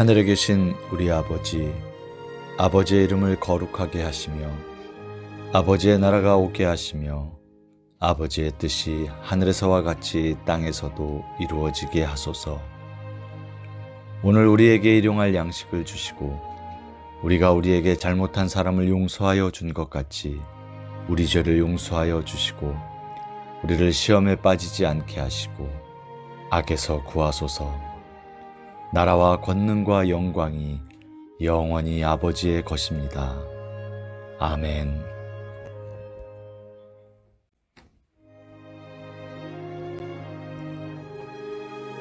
하늘에 계신 우리 아버지, 아버지의 이름을 거룩하게 하시며 아버지의 나라가 오게 하시며 아버지의 뜻이 하늘에서와 같이 땅에서도 이루어지게 하소서. 오늘 우리에게 일용할 양식을 주시고 우리가 우리에게 잘못한 사람을 용서하여 준 것 같이 우리 죄를 용서하여 주시고 우리를 시험에 빠지지 않게 하시고 악에서 구하소서. 나라와 권능과 영광이 영원히 아버지의 것입니다. 아멘.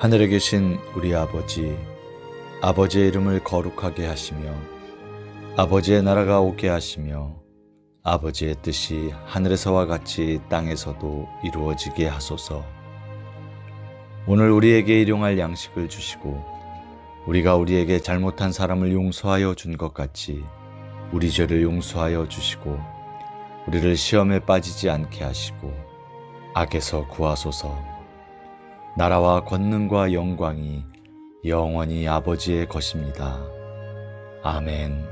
하늘에 계신 우리 아버지, 아버지의 이름을 거룩하게 하시며 아버지의 나라가 오게 하시며 아버지의 뜻이 하늘에서와 같이 땅에서도 이루어지게 하소서. 오늘 우리에게 일용할 양식을 주시고 우리가 우리에게 잘못한 사람을 용서하여 준 것 같이 우리 죄를 용서하여 주시고 우리를 시험에 빠지지 않게 하시고 악에서 구하소서. 나라와 권능과 영광이 영원히 아버지의 것입니다. 아멘.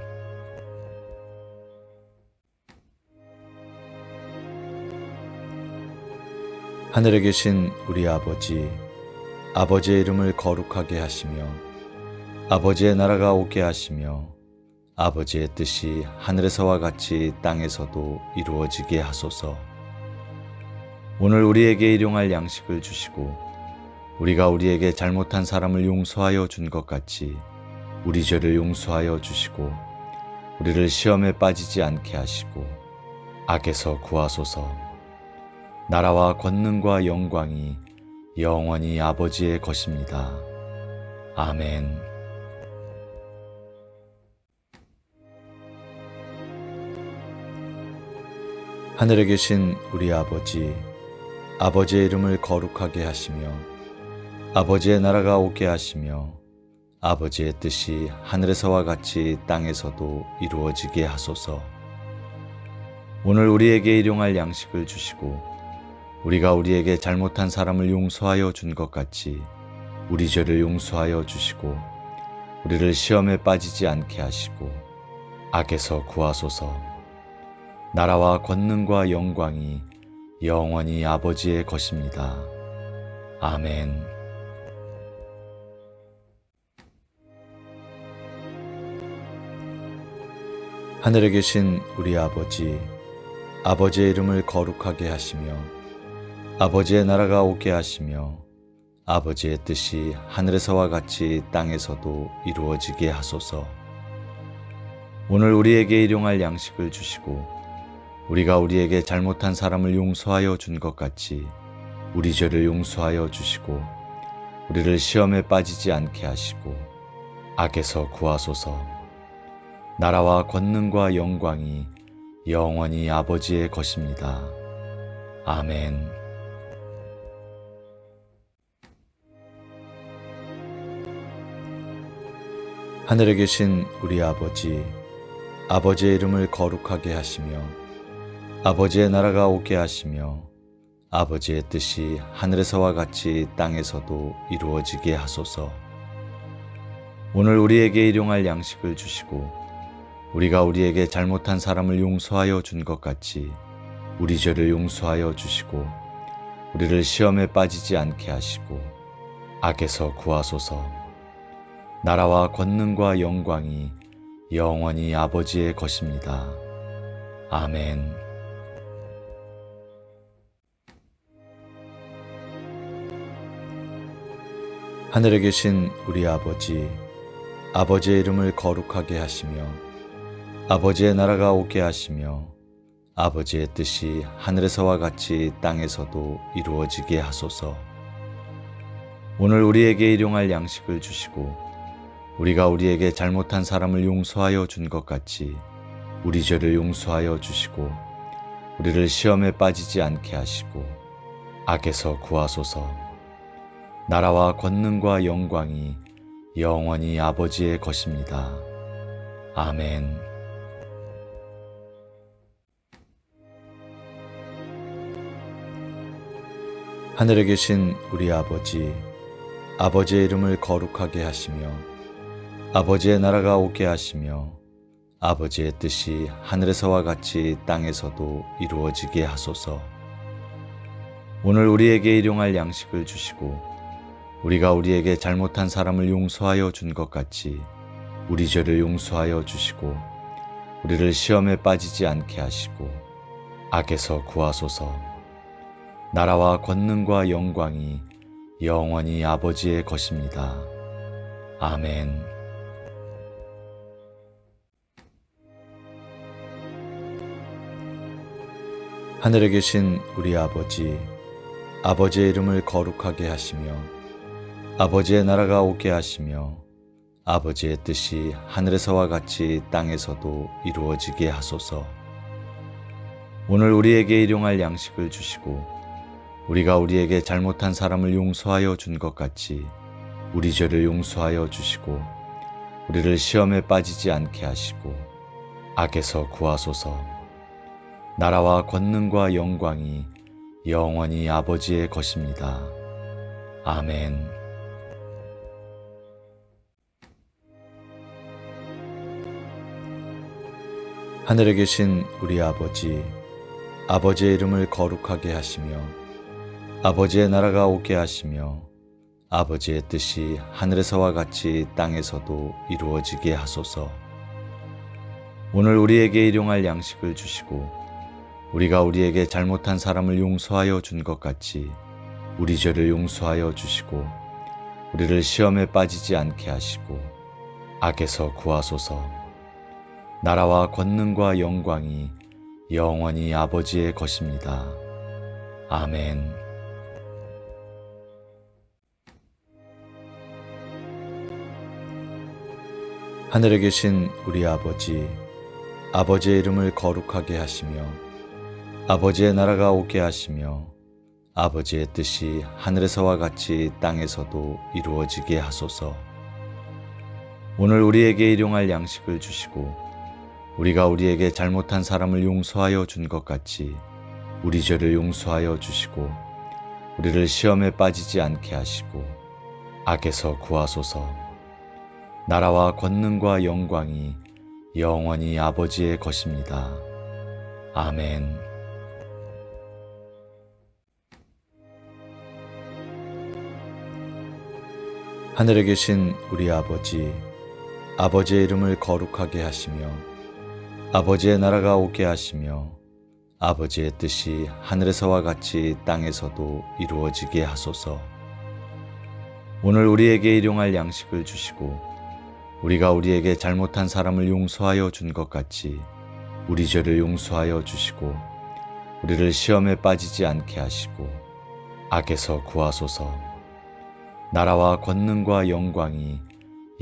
하늘에 계신 우리 아버지, 아버지의 이름을 거룩하게 하시며 아버지의 나라가 오게 하시며 아버지의 뜻이 하늘에서와 같이 땅에서도 이루어지게 하소서. 오늘 우리에게 일용할 양식을 주시고 우리가 우리에게 잘못한 사람을 용서하여 준 것 같이 우리 죄를 용서하여 주시고 우리를 시험에 빠지지 않게 하시고 악에서 구하소서. 나라와 권능과 영광이 영원히 아버지의 것입니다. 아멘. 하늘에 계신 우리 아버지, 아버지의 이름을 거룩하게 하시며 아버지의 나라가 오게 하시며 아버지의 뜻이 하늘에서와 같이 땅에서도 이루어지게 하소서. 오늘 우리에게 일용할 양식을 주시고 우리가 우리에게 잘못한 사람을 용서하여 준 것 같이 우리 죄를 용서하여 주시고 우리를 시험에 빠지지 않게 하시고 악에서 구하소서. 나라와 권능과 영광이 영원히 아버지의 것입니다. 아멘. 하늘에 계신 우리 아버지, 아버지의 이름을 거룩하게 하시며 아버지의 나라가 오게 하시며 아버지의 뜻이 하늘에서와 같이 땅에서도 이루어지게 하소서. 오늘 우리에게 일용할 양식을 주시고 우리가 우리에게 잘못한 사람을 용서하여 준 것 같이 우리 죄를 용서하여 주시고 우리를 시험에 빠지지 않게 하시고 악에서 구하소서. 나라와 권능과 영광이 영원히 아버지의 것입니다. 아멘. 하늘에 계신 우리 아버지, 아버지의 이름을 거룩하게 하시며 아버지의 나라가 오게 하시며 아버지의 뜻이 하늘에서와 같이 땅에서도 이루어지게 하소서. 오늘 우리에게 일용할 양식을 주시고 우리가 우리에게 잘못한 사람을 용서하여 준 것 같이 우리 죄를 용서하여 주시고 우리를 시험에 빠지지 않게 하시고 악에서 구하소서. 나라와 권능과 영광이 영원히 아버지의 것입니다. 아멘. 하늘에 계신 우리 아버지, 아버지의 이름을 거룩하게 하시며 아버지의 나라가 오게 하시며 아버지의 뜻이 하늘에서와 같이 땅에서도 이루어지게 하소서. 오늘 우리에게 일용할 양식을 주시고 우리가 우리에게 잘못한 사람을 용서하여 준 것 같이 우리 죄를 용서하여 주시고 우리를 시험에 빠지지 않게 하시고 악에서 구하소서. 나라와 권능과 영광이 영원히 아버지의 것입니다. 아멘. 하늘에 계신 우리 아버지, 아버지의 이름을 거룩하게 하시며 아버지의 나라가 오게 하시며 아버지의 뜻이 하늘에서와 같이 땅에서도 이루어지게 하소서. 오늘 우리에게 일용할 양식을 주시고 우리가 우리에게 잘못한 사람을 용서하여 준 것 같이 우리 죄를 용서하여 주시고 우리를 시험에 빠지지 않게 하시고 악에서 구하소서. 나라와 권능과 영광이 영원히 아버지의 것입니다. 아멘. 하늘에 계신 우리 아버지, 아버지의 이름을 거룩하게 하시며 아버지의 나라가 오게 하시며 아버지의 뜻이 하늘에서와 같이 땅에서도 이루어지게 하소서. 오늘 우리에게 일용할 양식을 주시고 우리가 우리에게 잘못한 사람을 용서하여 준 것 같이 우리 죄를 용서하여 주시고 우리를 시험에 빠지지 않게 하시고 악에서 구하소서. 나라와 권능과 영광이 영원히 아버지의 것입니다. 아멘. 하늘에 계신 우리 아버지, 아버지의 이름을 거룩하게 하시며 아버지의 나라가 오게 하시며 아버지의 뜻이 하늘에서와 같이 땅에서도 이루어지게 하소서. 오늘 우리에게 일용할 양식을 주시고 우리가 우리에게 잘못한 사람을 용서하여 준 것 같이 우리 죄를 용서하여 주시고 우리를 시험에 빠지지 않게 하시고 악에서 구하소서. 나라와 권능과 영광이 영원히 아버지의 것입니다. 아멘. 하늘에 계신 우리 아버지, 아버지의 이름을 거룩하게 하시며 아버지의 나라가 오게 하시며 아버지의 뜻이 하늘에서와 같이 땅에서도 이루어지게 하소서. 오늘 우리에게 일용할 양식을 주시고 우리가 우리에게 잘못한 사람을 용서하여 준 것 같이 우리 죄를 용서하여 주시고 우리를 시험에 빠지지 않게 하시고 악에서 구하소서. 나라와 권능과 영광이 영원히 아버지의 것입니다. 아멘. 하늘에 계신 우리 아버지, 아버지의 이름을 거룩하게 하시며 아버지의 나라가 오게 하시며 아버지의 뜻이 하늘에서와 같이 땅에서도 이루어지게 하소서. 오늘 우리에게 일용할 양식을 주시고 우리가 우리에게 잘못한 사람을 용서하여 준 것 같이 우리 죄를 용서하여 주시고 우리를 시험에 빠지지 않게 하시고 악에서 구하소서. 나라와 권능과 영광이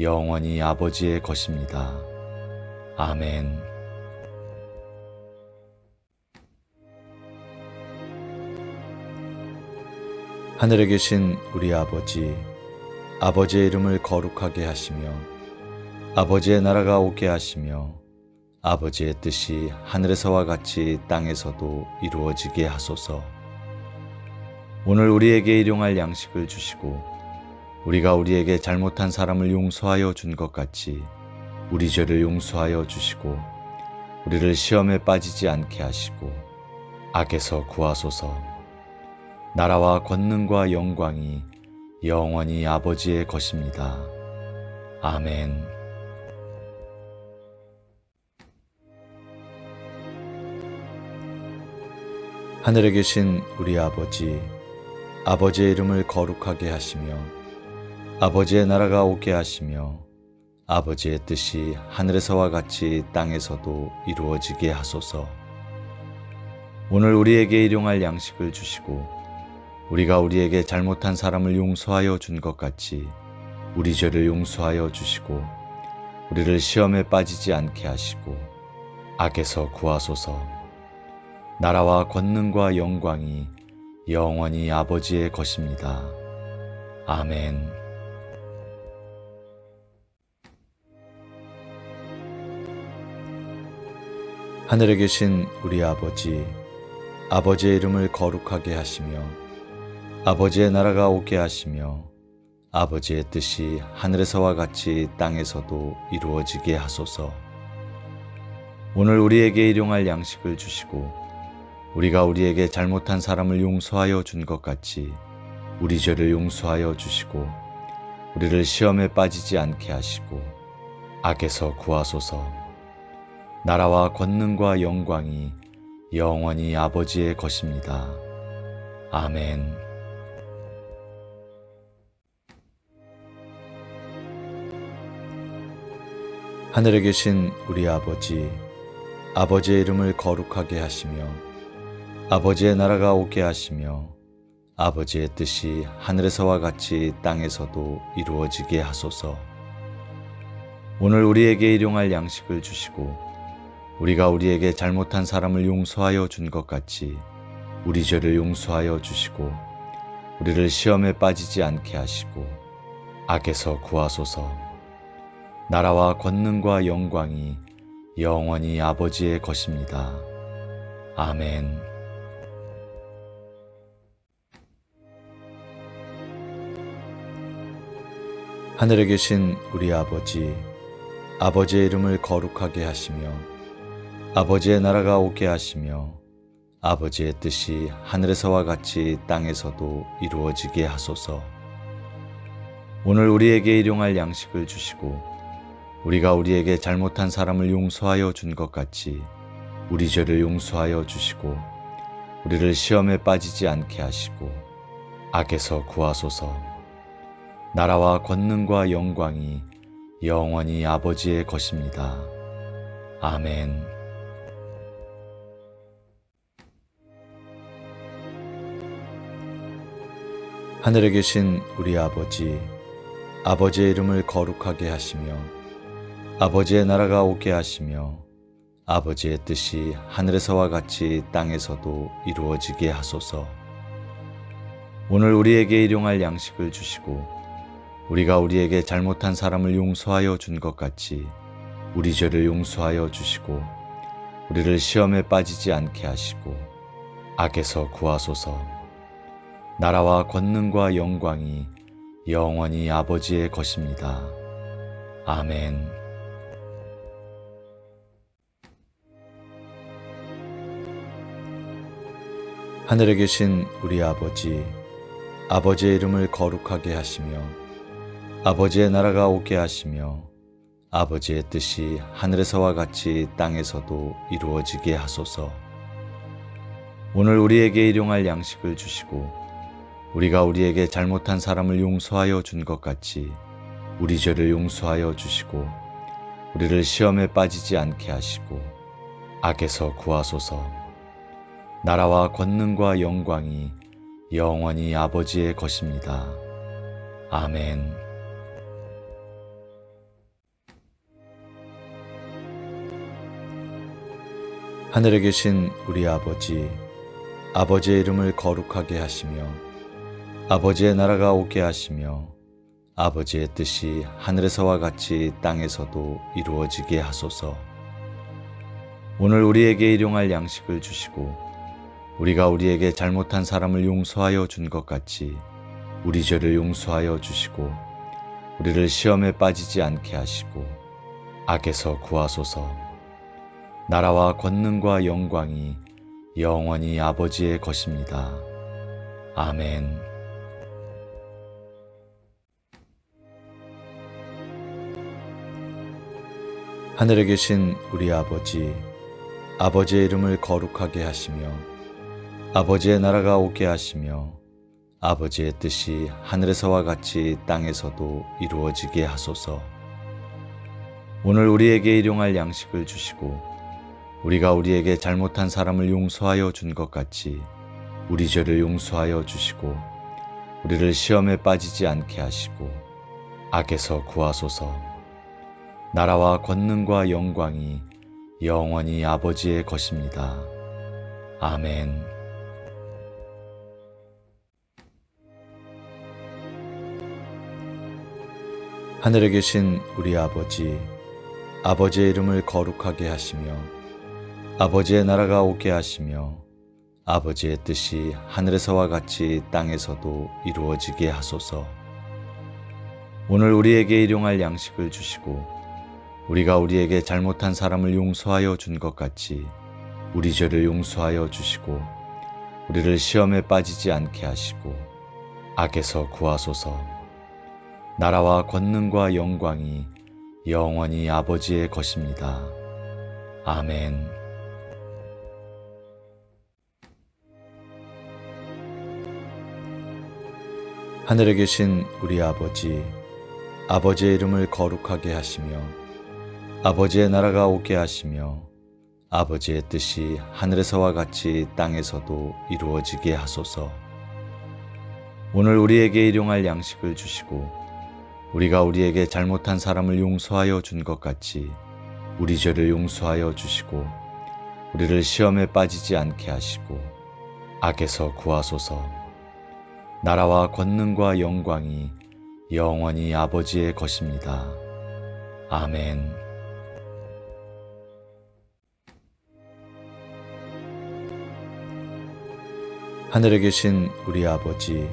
영원히 아버지의 것입니다. 아멘. 하늘에 계신 우리 아버지, 아버지의 이름을 거룩하게 하시며 아버지의 나라가 오게 하시며 아버지의 뜻이 하늘에서와 같이 땅에서도 이루어지게 하소서. 오늘 우리에게 일용할 양식을 주시고 우리가 우리에게 잘못한 사람을 용서하여 준 것 같이 우리 죄를 용서하여 주시고 우리를 시험에 빠지지 않게 하시고 악에서 구하소서. 나라와 권능과 영광이 영원히 아버지의 것입니다. 아멘. 하늘에 계신 우리 아버지, 아버지의 이름을 거룩하게 하시며 아버지의 나라가 오게 하시며 아버지의 뜻이 하늘에서와 같이 땅에서도 이루어지게 하소서. 오늘 우리에게 일용할 양식을 주시고 우리가 우리에게 잘못한 사람을 용서하여 준 것 같이 우리 죄를 용서하여 주시고 우리를 시험에 빠지지 않게 하시고 악에서 구하소서. 나라와 권능과 영광이 영원히 아버지의 것입니다. 아멘. 하늘에 계신 우리 아버지, 아버지의 이름을 거룩하게 하시며 아버지의 나라가 오게 하시며 아버지의 뜻이 하늘에서와 같이 땅에서도 이루어지게 하소서. 오늘 우리에게 일용할 양식을 주시고 우리가 우리에게 잘못한 사람을 용서하여 준 것 같이 우리 죄를 용서하여 주시고 우리를 시험에 빠지지 않게 하시고 악에서 구하소서. 나라와 권능과 영광이 영원히 아버지의 것입니다. 아멘. 하늘에 계신 우리 아버지, 아버지의 이름을 거룩하게 하시며 아버지의 나라가 오게 하시며 아버지의 뜻이 하늘에서와 같이 땅에서도 이루어지게 하소서. 오늘 우리에게 일용할 양식을 주시고 우리가 우리에게 잘못한 사람을 용서하여 준 것 같이 우리 죄를 용서하여 주시고 우리를 시험에 빠지지 않게 하시고 악에서 구하소서. 나라와 권능과 영광이 영원히 아버지의 것입니다. 아멘. 하늘에 계신 우리 아버지, 아버지의 이름을 거룩하게 하시며 아버지의 나라가 오게 하시며 아버지의 뜻이 하늘에서와 같이 땅에서도 이루어지게 하소서. 오늘 우리에게 일용할 양식을 주시고 우리가 우리에게 잘못한 사람을 용서하여 준 것 같이 우리 죄를 용서하여 주시고 우리를 시험에 빠지지 않게 하시고 악에서 구하소서. 나라와 권능과 영광이 영원히 아버지의 것입니다. 아멘. 하늘에 계신 우리 아버지, 아버지의 이름을 거룩하게 하시며 아버지의 나라가 오게 하시며 아버지의 뜻이 하늘에서와 같이 땅에서도 이루어지게 하소서. 오늘 우리에게 일용할 양식을 주시고 우리가 우리에게 잘못한 사람을 용서하여 준 것 같이 우리 죄를 용서하여 주시고 우리를 시험에 빠지지 않게 하시고 악에서 구하소서. 나라와 권능과 영광이 영원히 아버지의 것입니다. 아멘. 하늘에 계신 우리 아버지, 아버지의 이름을 거룩하게 하시며 아버지의 나라가 오게 하시며 아버지의 뜻이 하늘에서와 같이 땅에서도 이루어지게 하소서. 오늘 우리에게 일용할 양식을 주시고 우리가 우리에게 잘못한 사람을 용서하여 준 것 같이 우리 죄를 용서하여 주시고 우리를 시험에 빠지지 않게 하시고 악에서 구하소서. 나라와 권능과 영광이 영원히 아버지의 것입니다. 아멘. 하늘에 계신 우리 아버지, 아버지의 이름을 거룩하게 하시며 아버지의 나라가 오게 하시며 아버지의 뜻이 하늘에서와 같이 땅에서도 이루어지게 하소서. 오늘 우리에게 일용할 양식을 주시고 우리가 우리에게 잘못한 사람을 용서하여 준 것 같이 우리 죄를 용서하여 주시고 우리를 시험에 빠지지 않게 하시고 악에서 구하소서. 나라와 권능과 영광이 영원히 아버지의 것입니다. 아멘. 하늘에 계신 우리 아버지, 아버지의 이름을 거룩하게 하시며 아버지의 나라가 오게 하시며 아버지의 뜻이 하늘에서와 같이 땅에서도 이루어지게 하소서. 오늘 우리에게 일용할 양식을 주시고 우리가 우리에게 잘못한 사람을 용서하여 준 것 같이 우리 죄를 용서하여 주시고 우리를 시험에 빠지지 않게 하시고 악에서 구하소서. 나라와 권능과 영광이 영원히 아버지의 것입니다. 아멘. 하늘에 계신 우리 아버지, 아버지의 이름을 거룩하게 하시며 아버지의 나라가 오게 하시며 아버지의 뜻이 하늘에서와 같이 땅에서도 이루어지게 하소서. 오늘 우리에게 일용할 양식을 주시고 우리가 우리에게 잘못한 사람을 용서하여 준 것 같이 우리 죄를 용서하여 주시고 우리를 시험에 빠지지 않게 하시고 악에서 구하소서. 나라와 권능과 영광이 영원히 아버지의 것입니다. 아멘. 하늘에 계신 우리 아버지, 아버지의 이름을 거룩하게 하시며 아버지의 나라가 오게 하시며 아버지의 뜻이 하늘에서와 같이 땅에서도 이루어지게 하소서. 오늘 우리에게 일용할 양식을 주시고 우리가 우리에게 잘못한 사람을 용서하여 준 것 같이 우리 죄를 용서하여 주시고 우리를 시험에 빠지지 않게 하시고 악에서 구하소서. 나라와 권능과 영광이 영원히 아버지의 것입니다. 아멘. 하늘에 계신 우리 아버지,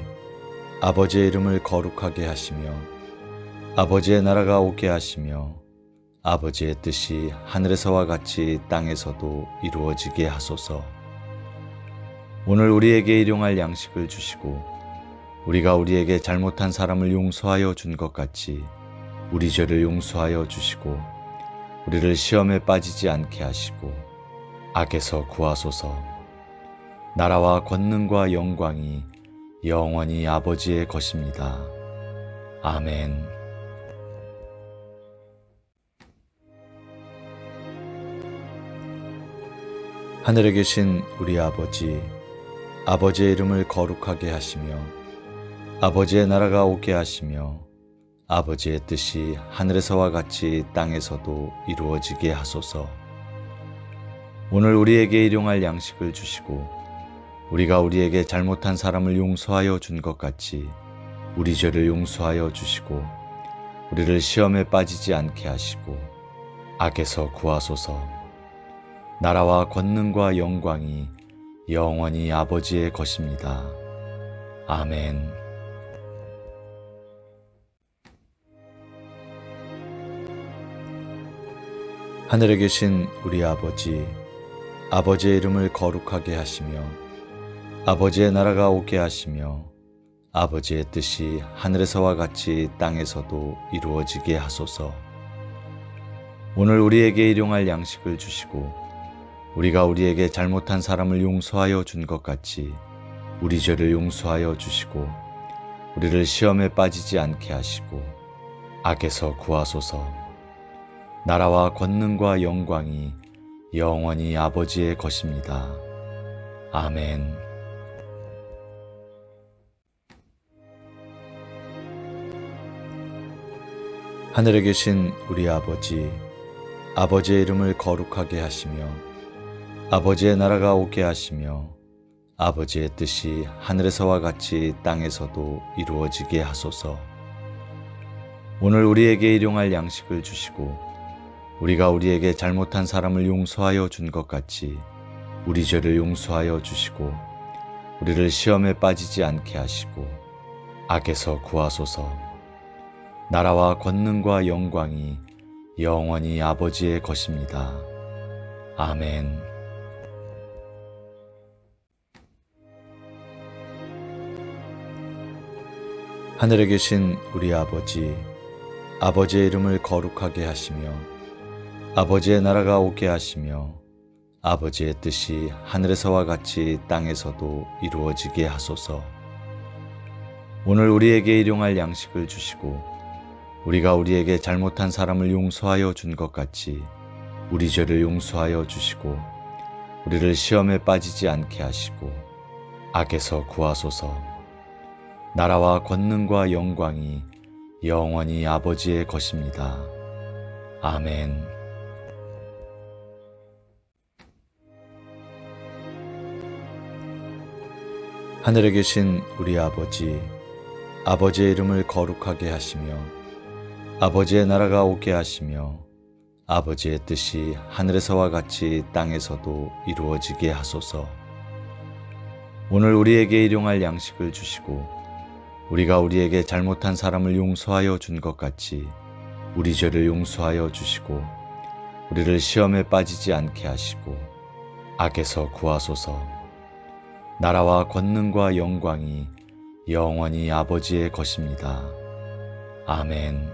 아버지의 이름을 거룩하게 하시며 아버지의 나라가 오게 하시며 아버지의 뜻이 하늘에서와 같이 땅에서도 이루어지게 하소서. 오늘 우리에게 일용할 양식을 주시고 우리가 우리에게 잘못한 사람을 용서하여 준 것 같이 우리 죄를 용서하여 주시고 우리를 시험에 빠지지 않게 하시고 악에서 구하소서. 나라와 권능과 영광이 영원히 아버지의 것입니다. 아멘. 하늘에 계신 우리 아버지, 아버지의 이름을 거룩하게 하시며 아버지의 나라가 오게 하시며 아버지의 뜻이 하늘에서와 같이 땅에서도 이루어지게 하소서. 오늘 우리에게 일용할 양식을 주시고 우리가 우리에게 잘못한 사람을 용서하여 준 것 같이 우리 죄를 용서하여 주시고 우리를 시험에 빠지지 않게 하시고 악에서 구하소서. 나라와 권능과 영광이 영원히 아버지의 것입니다. 아멘. 하늘에 계신 우리 아버지, 아버지의 이름을 거룩하게 하시며 아버지의 나라가 오게 하시며 아버지의 뜻이 하늘에서와 같이 땅에서도 이루어지게 하소서. 오늘 우리에게 일용할 양식을 주시고 우리가 우리에게 잘못한 사람을 용서하여 준 것 같이 우리 죄를 용서하여 주시고 우리를 시험에 빠지지 않게 하시고 악에서 구하소서. 나라와 권능과 영광이 영원히 아버지의 것입니다. 아멘. 하늘에 계신 우리 아버지, 아버지의 이름을 거룩하게 하시며 아버지의 나라가 오게 하시며 아버지의 뜻이 하늘에서와 같이 땅에서도 이루어지게 하소서. 오늘 우리에게 일용할 양식을 주시고 우리가 우리에게 잘못한 사람을 용서하여 준 것 같이 우리 죄를 용서하여 주시고 우리를 시험에 빠지지 않게 하시고 악에서 구하소서. 나라와 권능과 영광이 영원히 아버지의 것입니다. 아멘. 하늘에 계신 우리 아버지, 아버지의 이름을 거룩하게 하시며 아버지의 나라가 오게 하시며 아버지의 뜻이 하늘에서와 같이 땅에서도 이루어지게 하소서. 오늘 우리에게 일용할 양식을 주시고 우리가 우리에게 잘못한 사람을 용서하여 준 것 같이 우리 죄를 용서하여 주시고 우리를 시험에 빠지지 않게 하시고 악에서 구하소서. 나라와 권능과 영광이 영원히 아버지의 것입니다. 아멘. 하늘에 계신 우리 아버지, 아버지의 이름을 거룩하게 하시며 아버지의 나라가 오게 하시며 아버지의 뜻이 하늘에서와 같이 땅에서도 이루어지게 하소서. 오늘 우리에게 일용할 양식을 주시고 우리가 우리에게 잘못한 사람을 용서하여 준 것 같이 우리 죄를 용서하여 주시고 우리를 시험에 빠지지 않게 하시고 악에서 구하소서. 나라와 권능과 영광이 영원히 아버지의 것입니다. 아멘.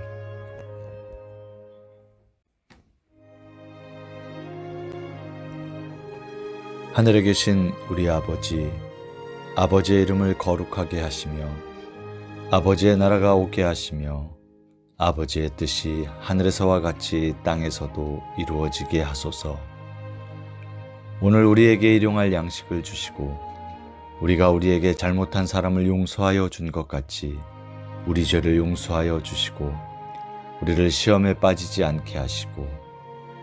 하늘에 계신 우리 아버지, 아버지의 이름을 거룩하게 하시며 아버지의 나라가 오게 하시며 아버지의 뜻이 하늘에서와 같이 땅에서도 이루어지게 하소서. 오늘 우리에게 일용할 양식을 주시고 우리가 우리에게 잘못한 사람을 용서하여 준 것 같이 우리 죄를 용서하여 주시고 우리를 시험에 빠지지 않게 하시고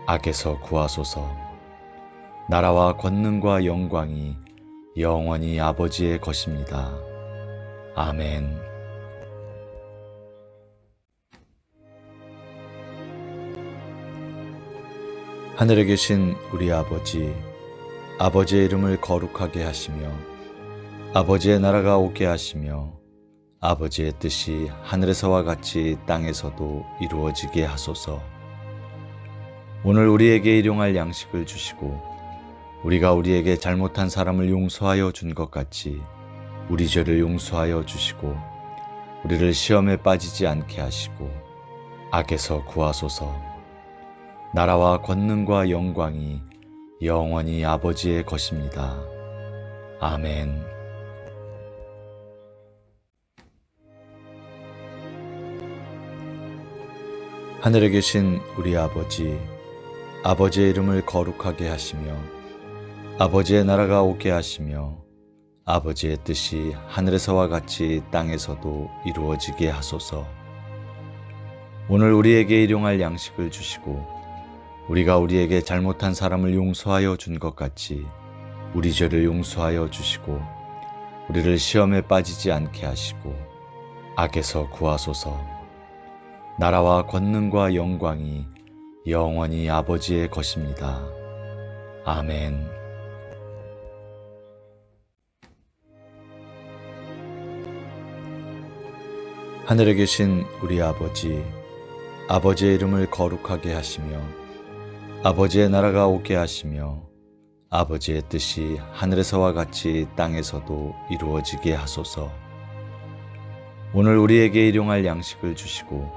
악에서 구하소서. 나라와 권능과 영광이 영원히 아버지의 것입니다. 아멘. 하늘에 계신 우리 아버지, 아버지의 이름을 거룩하게 하시며 아버지의 나라가 오게 하시며 아버지의 뜻이 하늘에서와 같이 땅에서도 이루어지게 하소서. 오늘 우리에게 일용할 양식을 주시고 우리가 우리에게 잘못한 사람을 용서하여 준 것 같이 우리 죄를 용서하여 주시고 우리를 시험에 빠지지 않게 하시고 악에서 구하소서. 나라와 권능과 영광이 영원히 아버지의 것입니다. 아멘. 하늘에 계신 우리 아버지, 아버지의 이름을 거룩하게 하시며 아버지의 나라가 오게 하시며 아버지의 뜻이 하늘에서와 같이 땅에서도 이루어지게 하소서. 오늘 우리에게 일용할 양식을 주시고 우리가 우리에게 잘못한 사람을 용서하여 준 것 같이 우리 죄를 용서하여 주시고 우리를 시험에 빠지지 않게 하시고 악에서 구하소서. 나라와 권능과 영광이 영원히 아버지의 것입니다. 아멘. 하늘에 계신 우리 아버지, 아버지의 이름을 거룩하게 하시며 아버지의 나라가 오게 하시며 아버지의 뜻이 하늘에서와 같이 땅에서도 이루어지게 하소서. 오늘 우리에게 일용할 양식을 주시고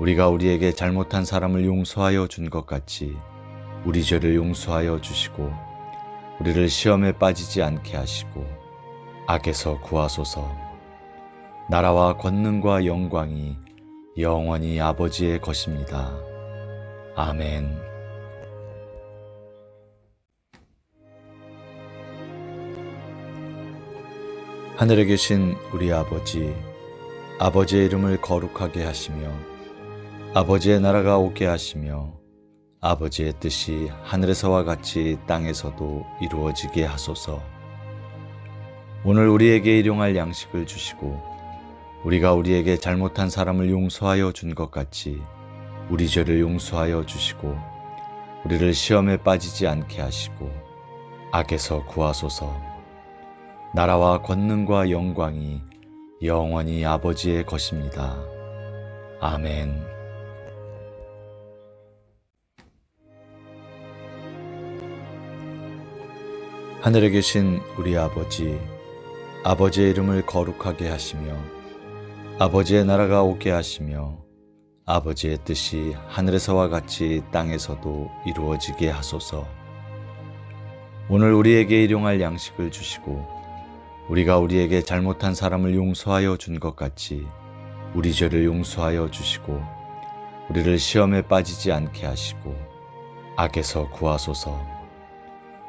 우리가 우리에게 잘못한 사람을 용서하여 준 것 같이 우리 죄를 용서하여 주시고 우리를 시험에 빠지지 않게 하시고 악에서 구하소서. 나라와 권능과 영광이 영원히 아버지의 것입니다. 아멘. 하늘에 계신 우리 아버지, 아버지의 이름을 거룩하게 하시며 아버지의 나라가 오게 하시며 아버지의 뜻이 하늘에서와 같이 땅에서도 이루어지게 하소서. 오늘 우리에게 일용할 양식을 주시고 우리가 우리에게 잘못한 사람을 용서하여 준 것 같이 우리 죄를 용서하여 주시고 우리를 시험에 빠지지 않게 하시고 악에서 구하소서. 나라와 권능과 영광이 영원히 아버지의 것입니다. 아멘. 하늘에 계신 우리 아버지, 아버지의 이름을 거룩하게 하시며 아버지의 나라가 오게 하시며 아버지의 뜻이 하늘에서와 같이 땅에서도 이루어지게 하소서. 오늘 우리에게 일용할 양식을 주시고 우리가 우리에게 잘못한 사람을 용서하여 준 것 같이 우리 죄를 용서하여 주시고 우리를 시험에 빠지지 않게 하시고 악에서 구하소서.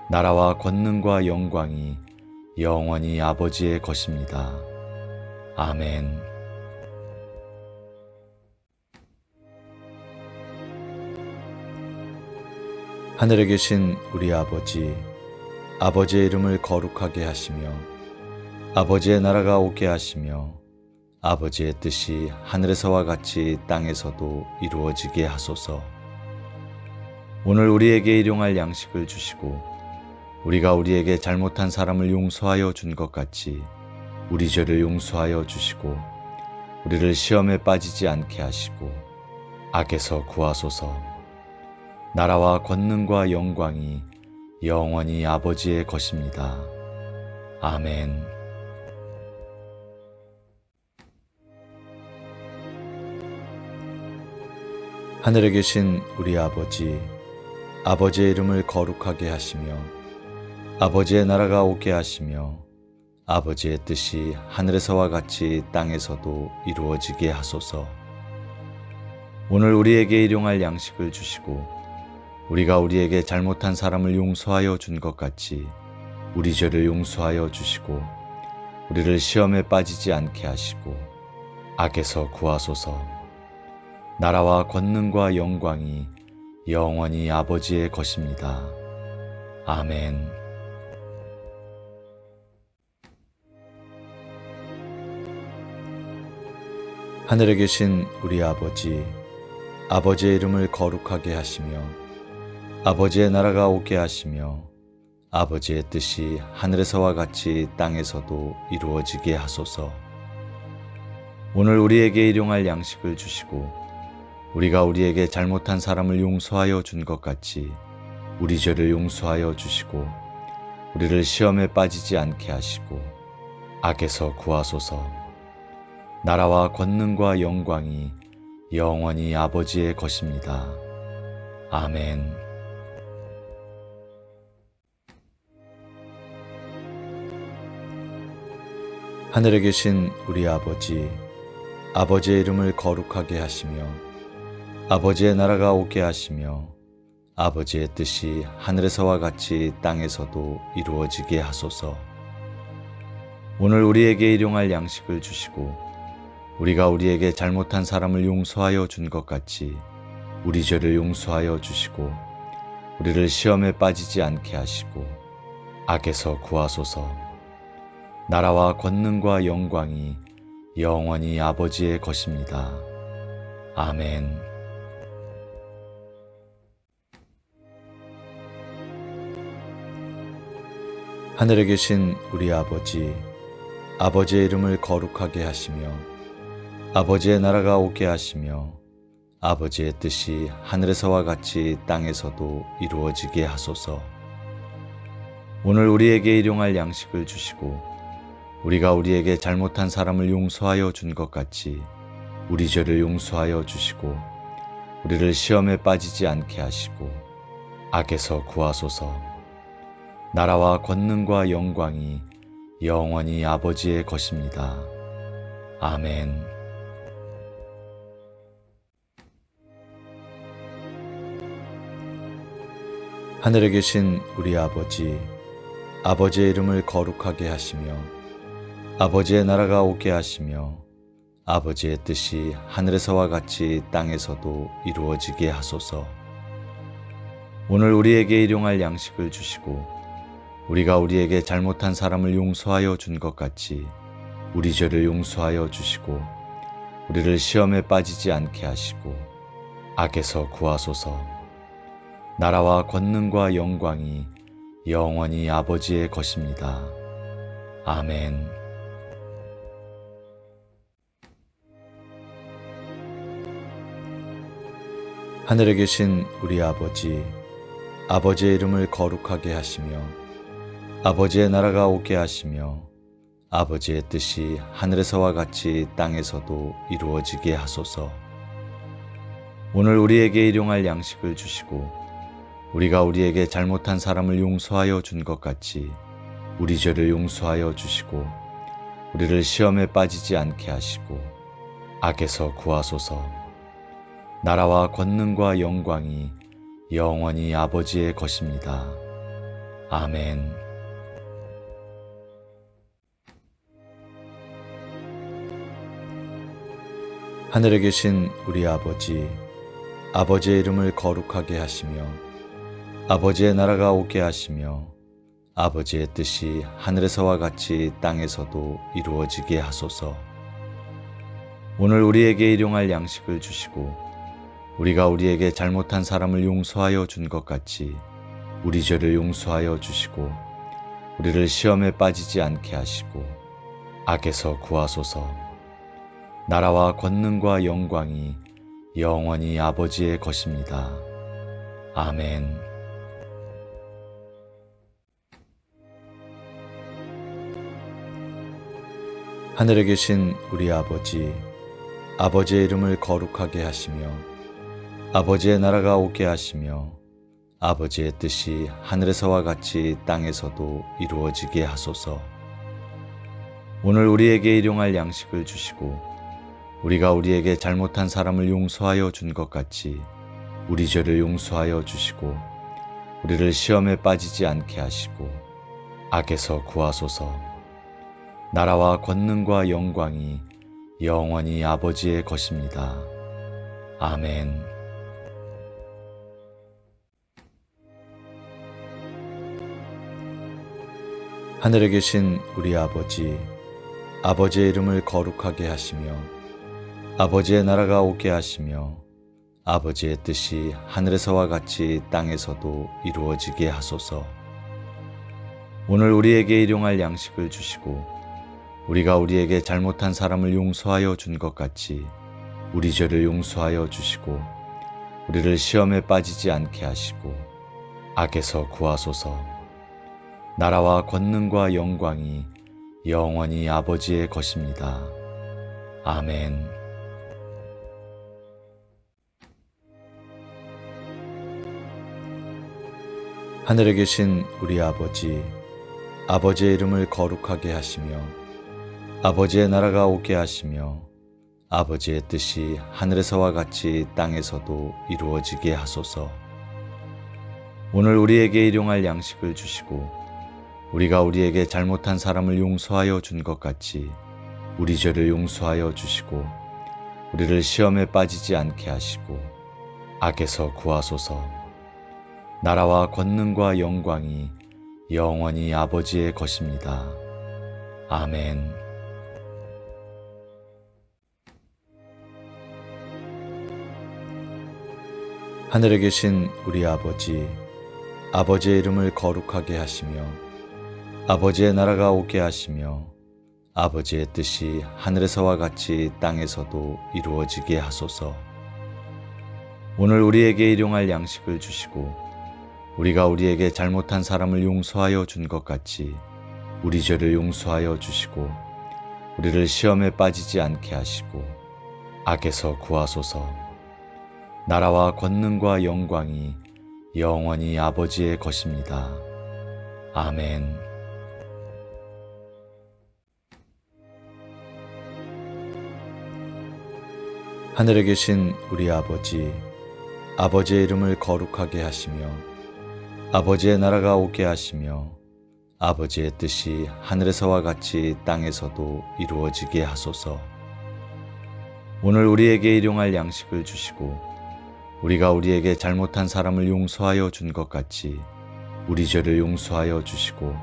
나라와 권능과 영광이 영원히 아버지의 것입니다. 아멘. 하늘에 계신 우리 아버지, 아버지의 이름을 거룩하게 하시며 아버지의 나라가 오게 하시며 아버지의 뜻이 하늘에서와 같이 땅에서도 이루어지게 하소서. 오늘 우리에게 일용할 양식을 주시고 우리가 우리에게 잘못한 사람을 용서하여 준 것 같이 우리 죄를 용서하여 주시고 우리를 시험에 빠지지 않게 하시고 악에서 구하소서. 나라와 권능과 영광이 영원히 아버지의 것입니다. 아멘. 하늘에 계신 우리 아버지, 아버지의 이름을 거룩하게 하시며 아버지의 나라가 오게 하시며 아버지의 뜻이 하늘에서와 같이 땅에서도 이루어지게 하소서. 오늘 우리에게 일용할 양식을 주시고 우리가 우리에게 잘못한 사람을 용서하여 준 것 같이 우리 죄를 용서하여 주시고 우리를 시험에 빠지지 않게 하시고 악에서 구하소서. 나라와 권능과 영광이 영원히 아버지의 것입니다. 아멘. 하늘에 계신 우리 아버지, 아버지의 이름을 거룩하게 하시며 아버지의 나라가 오게 하시며 아버지의 뜻이 하늘에서와 같이 땅에서도 이루어지게 하소서. 오늘 우리에게 일용할 양식을 주시고 우리가 우리에게 잘못한 사람을 용서하여 준 것 같이 우리 죄를 용서하여 주시고 우리를 시험에 빠지지 않게 하시고 악에서 구하소서. 나라와 권능과 영광이 영원히 아버지의 것입니다. 아멘. 하늘에 계신 우리 아버지, 아버지의 이름을 거룩하게 하시며 아버지의 나라가 오게 하시며 아버지의 뜻이 하늘에서와 같이 땅에서도 이루어지게 하소서. 오늘 우리에게 일용할 양식을 주시고 우리가 우리에게 잘못한 사람을 용서하여 준 것 같이 우리 죄를 용서하여 주시고 우리를 시험에 빠지지 않게 하시고 악에서 구하소서. 나라와 권능과 영광이 영원히 아버지의 것입니다. 아멘. 하늘에 계신 우리 아버지, 아버지의 이름을 거룩하게 하시며 아버지의 나라가 오게 하시며 아버지의 뜻이 하늘에서와 같이 땅에서도 이루어지게 하소서. 오늘 우리에게 일용할 양식을 주시고 우리가 우리에게 잘못한 사람을 용서하여 준 것 같이 우리 죄를 용서하여 주시고 우리를 시험에 빠지지 않게 하시고 악에서 구하소서. 나라와 권능과 영광이 영원히 아버지의 것입니다. 아멘. 하늘에 계신 우리 아버지, 아버지의 이름을 거룩하게 하시며 아버지의 나라가 오게 하시며 아버지의 뜻이 하늘에서와 같이 땅에서도 이루어지게 하소서. 오늘 우리에게 일용할 양식을 주시고 우리가 우리에게 잘못한 사람을 용서하여 준 것 같이 우리 죄를 용서하여 주시고 우리를 시험에 빠지지 않게 하시고 악에서 구하소서. 나라와 권능과 영광이 영원히 아버지의 것입니다. 아멘. 하늘에 계신 우리 아버지, 아버지의 이름을 거룩하게 하시며 아버지의 나라가 오게 하시며 아버지의 뜻이 하늘에서와 같이 땅에서도 이루어지게 하소서. 오늘 우리에게 일용할 양식을 주시고 우리가 우리에게 잘못한 사람을 용서하여 준 것 같이 우리 죄를 용서하여 주시고 우리를 시험에 빠지지 않게 하시고 악에서 구하소서. 나라와 권능과 영광이 영원히 아버지의 것입니다. 아멘. 하늘에 계신 우리 아버지, 아버지의 이름을 거룩하게 하시며 아버지의 나라가 오게 하시며 아버지의 뜻이 하늘에서와 같이 땅에서도 이루어지게 하소서. 오늘 우리에게 일용할 양식을 주시고 우리가 우리에게 잘못한 사람을 용서하여 준 것 같이 우리 죄를 용서하여 주시고 우리를 시험에 빠지지 않게 하시고 악에서 구하소서. 나라와 권능과 영광이 영원히 아버지의 것입니다. 아멘. 하늘에 계신 우리 아버지, 아버지의 이름을 거룩하게 하시며 아버지의 나라가 오게 하시며 아버지의 뜻이 하늘에서와 같이 땅에서도 이루어지게 하소서. 오늘 우리에게 일용할 양식을 주시고 우리가 우리에게 잘못한 사람을 용서하여 준 것 같이 우리 죄를 용서하여 주시고 우리를 시험에 빠지지 않게 하시고 악에서 구하소서. 나라와 권능과 영광이 영원히 아버지의 것입니다. 아멘. 하늘에 계신 우리 아버지, 아버지의 이름을 거룩하게 하시며 아버지의 나라가 오게 하시며 아버지의 뜻이 하늘에서와 같이 땅에서도 이루어지게 하소서. 오늘 우리에게 일용할 양식을 주시고 우리가 우리에게 잘못한 사람을 용서하여 준 것 같이 우리 죄를 용서하여 주시고 우리를 시험에 빠지지 않게 하시고 악에서 구하소서. 나라와 권능과 영광이 영원히 아버지의 것입니다. 아멘. 하늘에 계신 우리 아버지, 아버지의 이름을 거룩하게 하시며 아버지의 나라가 오게 하시며 아버지의 뜻이 하늘에서와 같이 땅에서도 이루어지게 하소서. 오늘 우리에게 일용할 양식을 주시고 우리가 우리에게 잘못한 사람을 용서하여 준 것 같이 우리 죄를 용서하여 주시고 우리를 시험에 빠지지 않게 하시고 악에서 구하소서. 나라와 권능과 영광이 영원히 아버지의 것입니다. 아멘. 하늘에 계신 우리 아버지, 아버지의 이름을 거룩하게 하시며 아버지의 나라가 오게 하시며 아버지의 뜻이 하늘에서와 같이 땅에서도 이루어지게 하소서. 오늘 우리에게 일용할 양식을 주시고 우리가 우리에게 잘못한 사람을 용서하여 준 것 같이 우리 죄를 용서하여 주시고 우리를 시험에 빠지지 않게 하시고 악에서 구하소서. 나라와 권능과 영광이 영원히 아버지의 것입니다. 아멘. 하늘에 계신 우리 아버지, 아버지의 이름을 거룩하게 하시며 아버지의 나라가 오게 하시며 아버지의 뜻이 하늘에서와 같이 땅에서도 이루어지게 하소서. 오늘 우리에게 일용할 양식을 주시고 우리가 우리에게 잘못한 사람을 용서하여 준 것 같이 우리 죄를 용서하여 주시고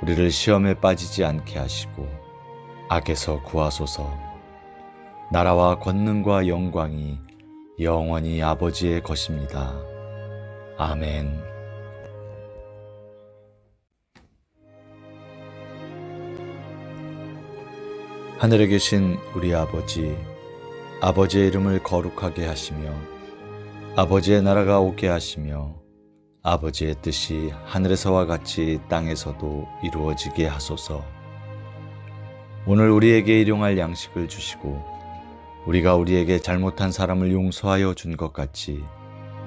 우리를 시험에 빠지지 않게 하시고 악에서 구하소서. 나라와 권능과 영광이 영원히 아버지의 것입니다. 아멘. 하늘에 계신 우리 아버지, 아버지의 이름을 거룩하게 하시며 아버지의 나라가 오게 하시며 아버지의 뜻이 하늘에서와 같이 땅에서도 이루어지게 하소서. 오늘 우리에게 일용할 양식을 주시고 우리가 우리에게 잘못한 사람을 용서하여 준 것 같이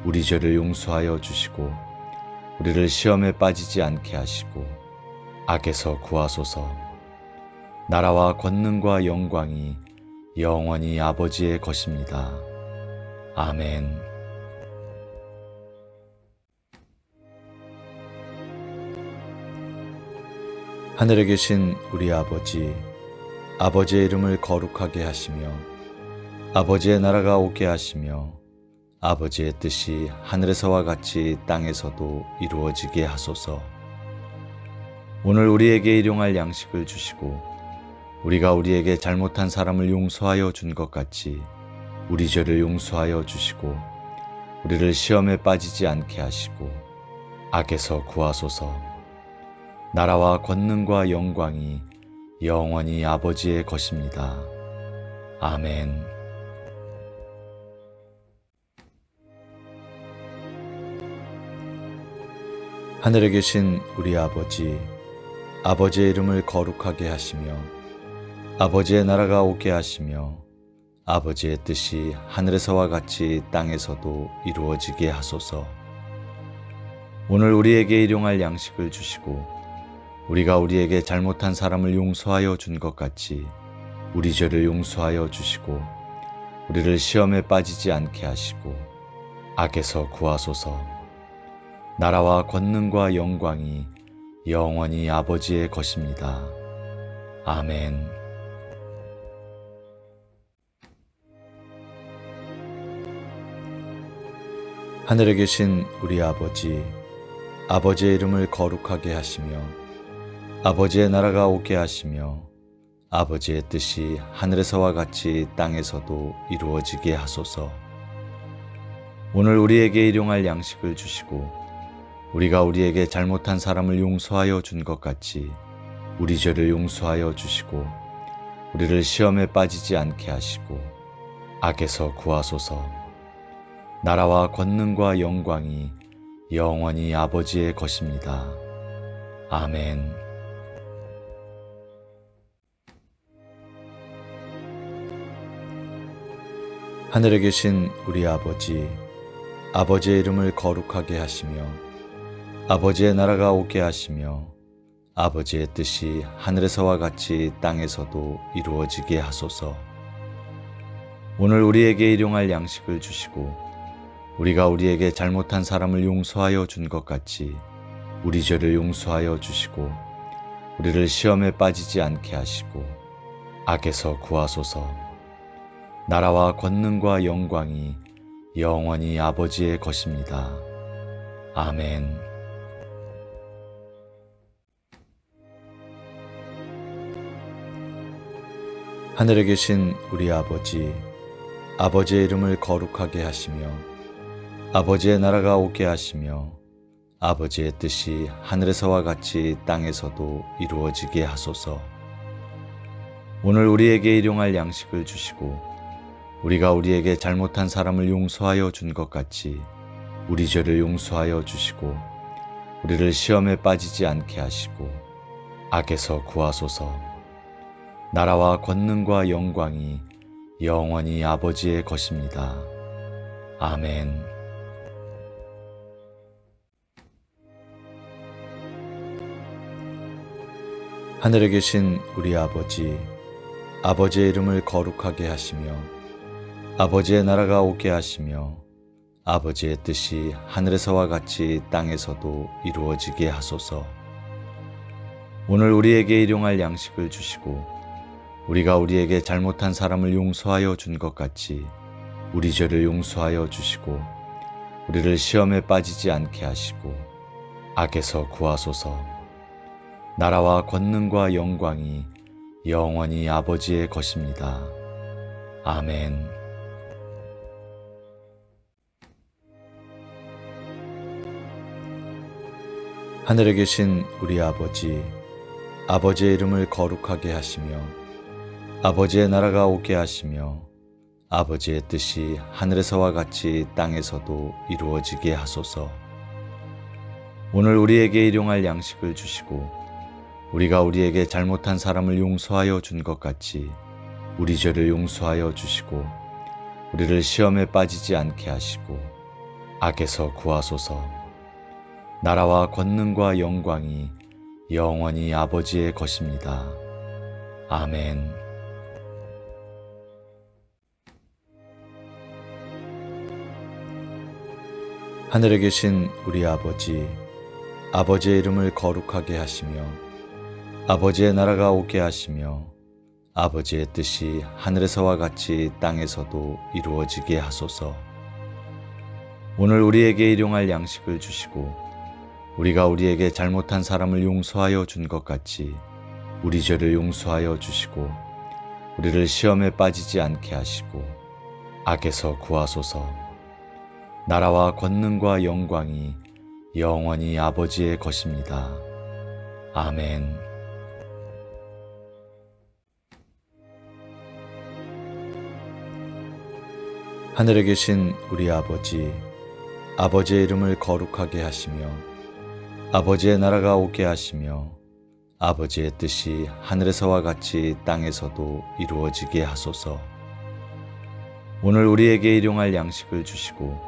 우리 죄를 용서하여 주시고 우리를 시험에 빠지지 않게 하시고 악에서 구하소서. 나라와 권능과 영광이 영원히 아버지의 것입니다. 아멘. 하늘에 계신 우리 아버지, 아버지의 이름을 거룩하게 하시며 아버지의 나라가 오게 하시며 아버지의 뜻이 하늘에서와 같이 땅에서도 이루어지게 하소서. 오늘 우리에게 일용할 양식을 주시고 우리가 우리에게 잘못한 사람을 용서하여 준 것 같이 우리 죄를 용서하여 주시고 우리를 시험에 빠지지 않게 하시고 악에서 구하소서. 나라와 권능과 영광이 영원히 아버지의 것입니다. 아멘. 하늘에 계신 우리 아버지, 아버지의 이름을 거룩하게 하시며 아버지의 나라가 오게 하시며 아버지의 뜻이 하늘에서와 같이 땅에서도 이루어지게 하소서. 오늘 우리에게 일용할 양식을 주시고 우리가 우리에게 잘못한 사람을 용서하여 준 것 같이 우리 죄를 용서하여 주시고 우리를 시험에 빠지지 않게 하시고 악에서 구하소서. 나라와 권능과 영광이 영원히 아버지의 것입니다. 아멘. 하늘에 계신 우리 아버지, 아버지의 이름을 거룩하게 하시며 아버지의 나라가 오게 하시며 아버지의 뜻이 하늘에서와 같이 땅에서도 이루어지게 하소서. 오늘 우리에게 일용할 양식을 주시고 우리가 우리에게 잘못한 사람을 용서하여 준 것 같이 우리 죄를 용서하여 주시고 우리를 시험에 빠지지 않게 하시고 악에서 구하소서. 나라와 권능과 영광이 영원히 아버지의 것입니다. 아멘. 하늘에 계신 우리 아버지, 아버지의 이름을 거룩하게 하시며 아버지의 나라가 오게 하시며 아버지의 뜻이 하늘에서와 같이 땅에서도 이루어지게 하소서. 오늘 우리에게 일용할 양식을 주시고 우리가 우리에게 잘못한 사람을 용서하여 준 것 같이 우리 죄를 용서하여 주시고 우리를 시험에 빠지지 않게 하시고 악에서 구하소서. 나라와 권능과 영광이 영원히 아버지의 것입니다. 아멘. 하늘에 계신 우리 아버지, 아버지의 이름을 거룩하게 하시며 아버지의 나라가 오게 하시며 아버지의 뜻이 하늘에서와 같이 땅에서도 이루어지게 하소서. 오늘 우리에게 일용할 양식을 주시고 우리가 우리에게 잘못한 사람을 용서하여 준 것 같이 우리 죄를 용서하여 주시고 우리를 시험에 빠지지 않게 하시고 악에서 구하소서. 나라와 권능과 영광이 영원히 아버지의 것입니다. 아멘. 하늘에 계신 우리 아버지, 아버지의 이름을 거룩하게 하시며 아버지의 나라가 오게 하시며 아버지의 뜻이 하늘에서와 같이 땅에서도 이루어지게 하소서. 오늘 우리에게 일용할 양식을 주시고 우리가 우리에게 잘못한 사람을 용서하여 준 것 같이 우리 죄를 용서하여 주시고 우리를 시험에 빠지지 않게 하시고 악에서 구하소서. 나라와 권능과 영광이 영원히 아버지의 것입니다. 아멘. 하늘에 계신 우리 아버지, 아버지의 이름을 거룩하게 하시며 아버지의 나라가 오게 하시며 아버지의 뜻이 하늘에서와 같이 땅에서도 이루어지게 하소서. 오늘 우리에게 일용할 양식을 주시고 우리가 우리에게 잘못한 사람을 용서하여 준 것 같이 우리 죄를 용서하여 주시고 우리를 시험에 빠지지 않게 하시고 악에서 구하소서. 나라와 권능과 영광이 영원히 아버지의 것입니다. 아멘. 하늘에 계신 우리 아버지, 아버지의 이름을 거룩하게 하시며 아버지의 나라가 오게 하시며 아버지의 뜻이 하늘에서와 같이 땅에서도 이루어지게 하소서. 오늘 우리에게 일용할 양식을 주시고 우리가 우리에게 잘못한 사람을 용서하여 준 것 같이 우리 죄를 용서하여 주시고 우리를 시험에 빠지지 않게 하시고 악에서 구하소서. 나라와 권능과 영광이 영원히 아버지의 것입니다. 아멘. 하늘에 계신 우리 아버지, 아버지의 이름을 거룩하게 하시며 아버지의 나라가 오게 하시며 아버지의 뜻이 하늘에서와 같이 땅에서도 이루어지게 하소서. 오늘 우리에게 일용할 양식을 주시고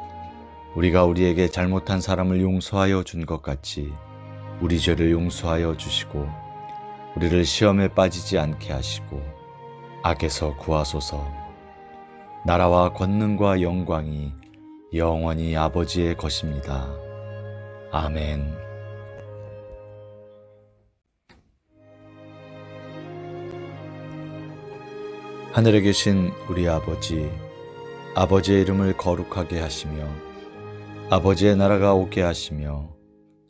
우리가 우리에게 잘못한 사람을 용서하여 준 것 같이 우리 죄를 용서하여 주시고 우리를 시험에 빠지지 않게 하시고 악에서 구하소서. 나라와 권능과 영광이 영원히 아버지의 것입니다. 아멘. 하늘에 계신 우리 아버지, 아버지의 이름을 거룩하게 하시며 아버지의 나라가 오게 하시며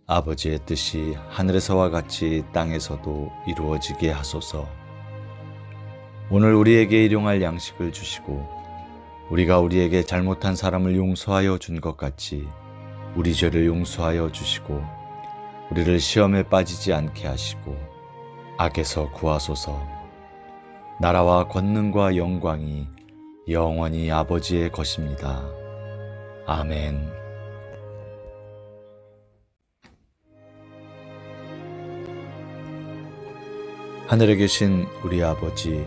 아버지의 뜻이 하늘에서와 같이 땅에서도 이루어지게 하소서. 오늘 우리에게 일용할 양식을 주시고 우리가 우리에게 잘못한 사람을 용서하여 준 것 같이 우리 죄를 용서하여 주시고 우리를 시험에 빠지지 않게 하시고 악에서 구하소서. 나라와 권능과 영광이 영원히 아버지의 것입니다. 아멘. 하늘에 계신 우리 아버지,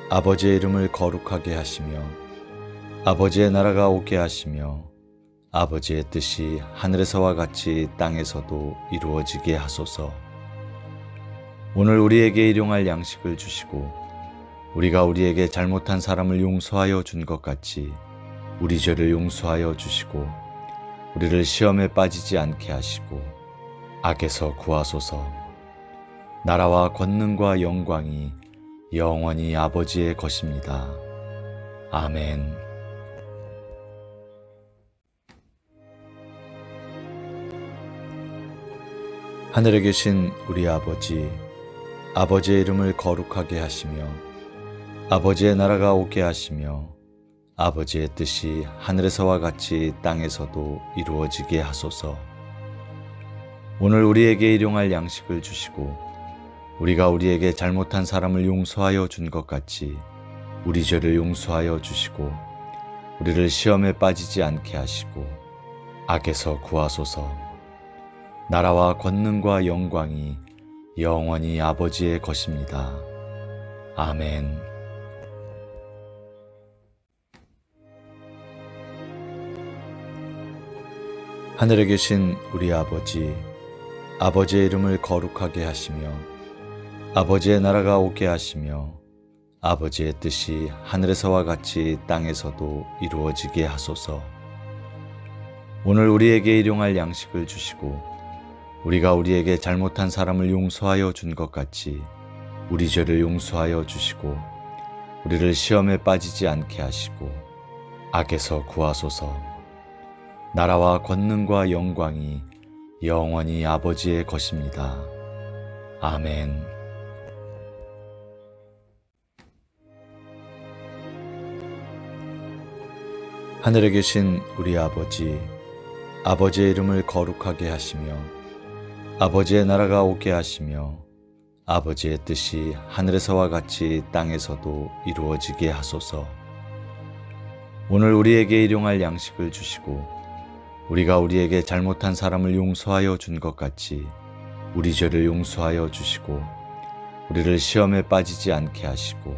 아버지의 이름을 거룩하게 하시며 아버지의 나라가 오게 하시며 아버지의 뜻이 하늘에서와 같이 땅에서도 이루어지게 하소서. 오늘 우리에게 일용할 양식을 주시고 우리가 우리에게 잘못한 사람을 용서하여 준 것 같이 우리 죄를 용서하여 주시고 우리를 시험에 빠지지 않게 하시고 악에서 구하소서. 나라와 권능과 영광이 영원히 아버지의 것입니다. 아멘. 하늘에 계신 우리 아버지, 아버지의 이름을 거룩하게 하시며 아버지의 나라가 오게 하시며 아버지의 뜻이 하늘에서와 같이 땅에서도 이루어지게 하소서. 오늘 우리에게 일용할 양식을 주시고 우리가 우리에게 잘못한 사람을 용서하여 준 것 같이 우리 죄를 용서하여 주시고 우리를 시험에 빠지지 않게 하시고 악에서 구하소서. 나라와 권능과 영광이 영원히 아버지의 것입니다. 아멘. 하늘에 계신 우리 아버지, 아버지의 이름을 거룩하게 하시며 아버지의 나라가 오게 하시며 아버지의 뜻이 하늘에서와 같이 땅에서도 이루어지게 하소서. 오늘 우리에게 일용할 양식을 주시고 우리가 우리에게 잘못한 사람을 용서하여 준 것 같이 우리 죄를 용서하여 주시고 우리를 시험에 빠지지 않게 하시고 악에서 구하소서. 나라와 권능과 영광이 영원히 아버지의 것입니다. 아멘. 하늘에 계신 우리 아버지, 아버지의 이름을 거룩하게 하시며 아버지의 나라가 오게 하시며 아버지의 뜻이 하늘에서와 같이 땅에서도 이루어지게 하소서. 오늘 우리에게 일용할 양식을 주시고 우리가 우리에게 잘못한 사람을 용서하여 준 것 같이 우리 죄를 용서하여 주시고 우리를 시험에 빠지지 않게 하시고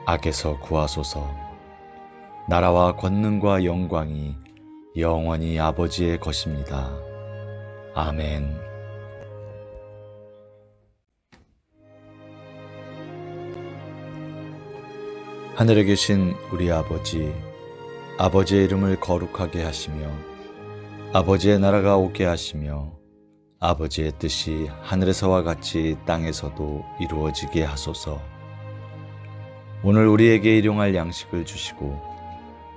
악에서 구하소서. 나라와 권능과 영광이 영원히 아버지의 것입니다. 아멘. 하늘에 계신 우리 아버지, 아버지의 이름을 거룩하게 하시며 아버지의 나라가 오게 하시며 아버지의 뜻이 하늘에서와 같이 땅에서도 이루어지게 하소서. 오늘 우리에게 일용할 양식을 주시고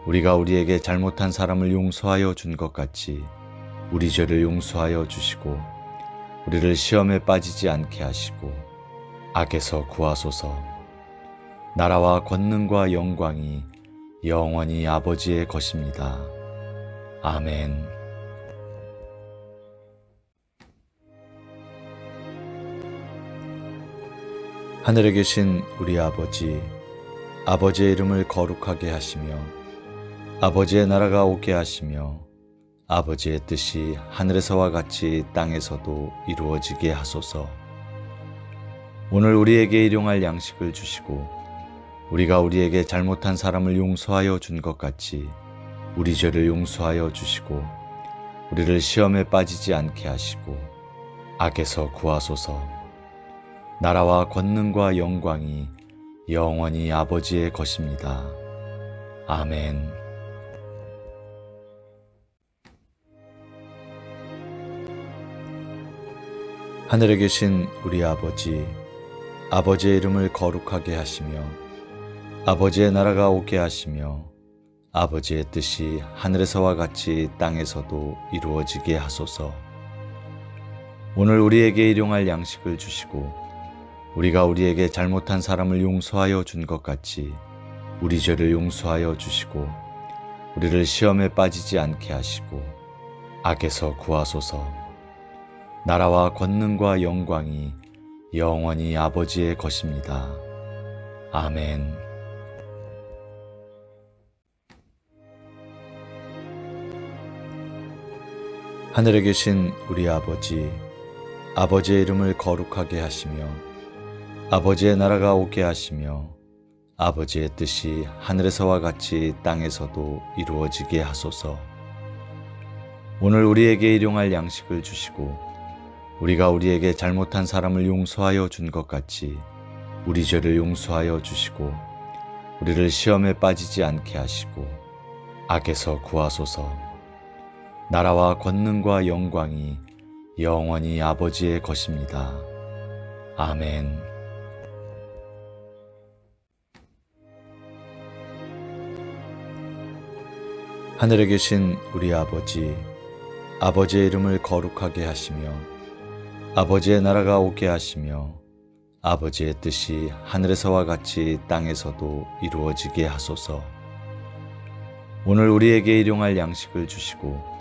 우리가 우리에게 잘못한 사람을 용서하여 준 것 같이 우리 죄를 용서하여 주시고 우리를 시험에 빠지지 않게 하시고 악에서 구하소서. 나라와 권능과 영광이 영원히 아버지의 것입니다. 아멘. 하늘에 계신 우리 아버지, 아버지의 이름을 거룩하게 하시며 아버지의 나라가 오게 하시며 아버지의 뜻이 하늘에서와 같이 땅에서도 이루어지게 하소서. 오늘 우리에게 일용할 양식을 주시고 우리가 우리에게 잘못한 사람을 용서하여 준 것 같이 우리 죄를 용서하여 주시고 우리를 시험에 빠지지 않게 하시고 악에서 구하소서. 나라와 권능과 영광이 영원히 아버지의 것입니다. 아멘. 하늘에 계신 우리 아버지, 아버지의 이름을 거룩하게 하시며 아버지의 나라가 오게 하시며 아버지의 뜻이 하늘에서와 같이 땅에서도 이루어지게 하소서. 오늘 우리에게 일용할 양식을 주시고 우리가 우리에게 잘못한 사람을 용서하여 준 것 같이 우리 죄를 용서하여 주시고 우리를 시험에 빠지지 않게 하시고 악에서 구하소서. 나라와 권능과 영광이 영원히 아버지의 것입니다. 아멘. 하늘에 계신 우리 아버지, 아버지의 이름을 거룩하게 하시며 아버지의 나라가 오게 하시며 아버지의 뜻이 하늘에서와 같이 땅에서도 이루어지게 하소서. 오늘 우리에게 일용할 양식을 주시고 우리가 우리에게 잘못한 사람을 용서하여 준 것 같이 우리 죄를 용서하여 주시고 우리를 시험에 빠지지 않게 하시고 악에서 구하소서. 나라와 권능과 영광이 영원히 아버지의 것입니다. 아멘. 하늘에 계신 우리 아버지, 아버지의 이름을 거룩하게 하시며 아버지의 나라가 오게 하시며 아버지의 뜻이 하늘에서와 같이 땅에서도 이루어지게 하소서. 오늘 우리에게 일용할 양식을 주시고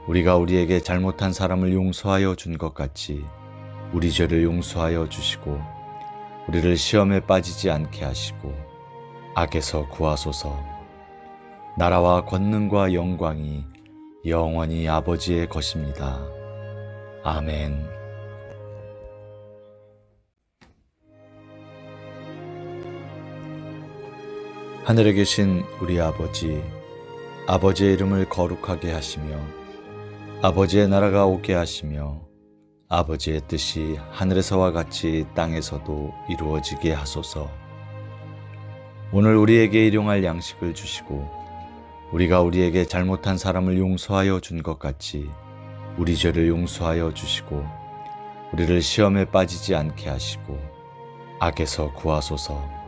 우리가 우리에게 잘못한 사람을 용서하여 준 것 같이 우리 죄를 용서하여 주시고 우리를 시험에 빠지지 않게 하시고 악에서 구하소서. 나라와 권능과 영광이 영원히 아버지의 것입니다. 아멘. 하늘에 계신 우리 아버지, 아버지의 이름을 거룩하게 하시며 아버지의 나라가 오게 하시며 아버지의 뜻이 하늘에서와 같이 땅에서도 이루어지게 하소서. 오늘 우리에게 일용할 양식을 주시고 우리가 우리에게 잘못한 사람을 용서하여 준 것 같이 우리 죄를 용서하여 주시고 우리를 시험에 빠지지 않게 하시고 악에서 구하소서.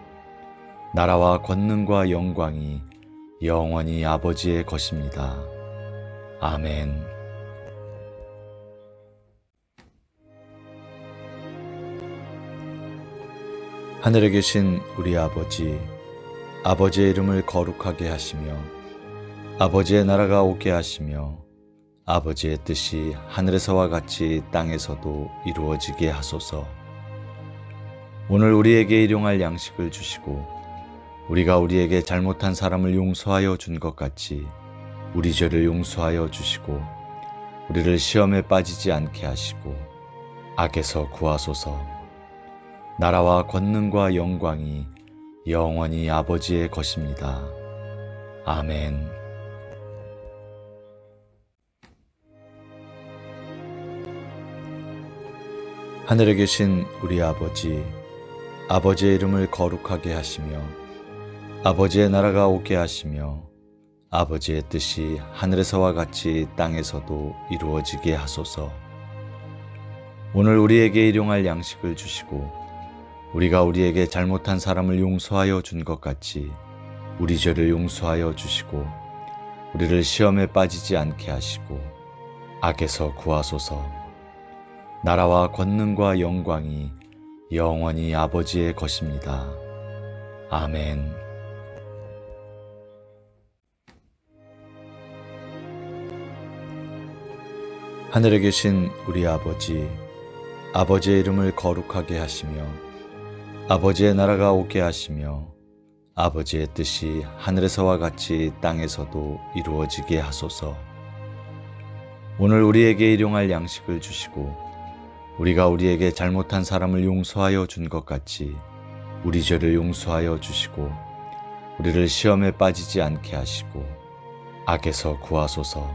나라와 권능과 영광이 영원히 아버지의 것입니다. 아멘. 하늘에 계신 우리 아버지, 아버지의 이름을 거룩하게 하시며 아버지의 나라가 오게 하시며 아버지의 뜻이 하늘에서와 같이 땅에서도 이루어지게 하소서. 오늘 우리에게 일용할 양식을 주시고 우리가 우리에게 잘못한 사람을 용서하여 준 것 같이 우리 죄를 용서하여 주시고 우리를 시험에 빠지지 않게 하시고 악에서 구하소서. 나라와 권능과 영광이 영원히 아버지의 것입니다. 아멘. 하늘에 계신 우리 아버지, 아버지의 이름을 거룩하게 하시며 아버지의 나라가 오게 하시며 아버지의 뜻이 하늘에서와 같이 땅에서도 이루어지게 하소서. 오늘 우리에게 일용할 양식을 주시고 우리가 우리에게 잘못한 사람을 용서하여 준 것 같이 우리 죄를 용서하여 주시고 우리를 시험에 빠지지 않게 하시고 악에서 구하소서. 나라와 권능과 영광이 영원히 아버지의 것입니다. 아멘. 하늘에 계신 우리 아버지, 아버지의 이름을 거룩하게 하시며 아버지의 나라가 오게 하시며 아버지의 뜻이 하늘에서와 같이 땅에서도 이루어지게 하소서. 오늘 우리에게 일용할 양식을 주시고 우리가 우리에게 잘못한 사람을 용서하여 준 것 같이 우리 죄를 용서하여 주시고 우리를 시험에 빠지지 않게 하시고 악에서 구하소서.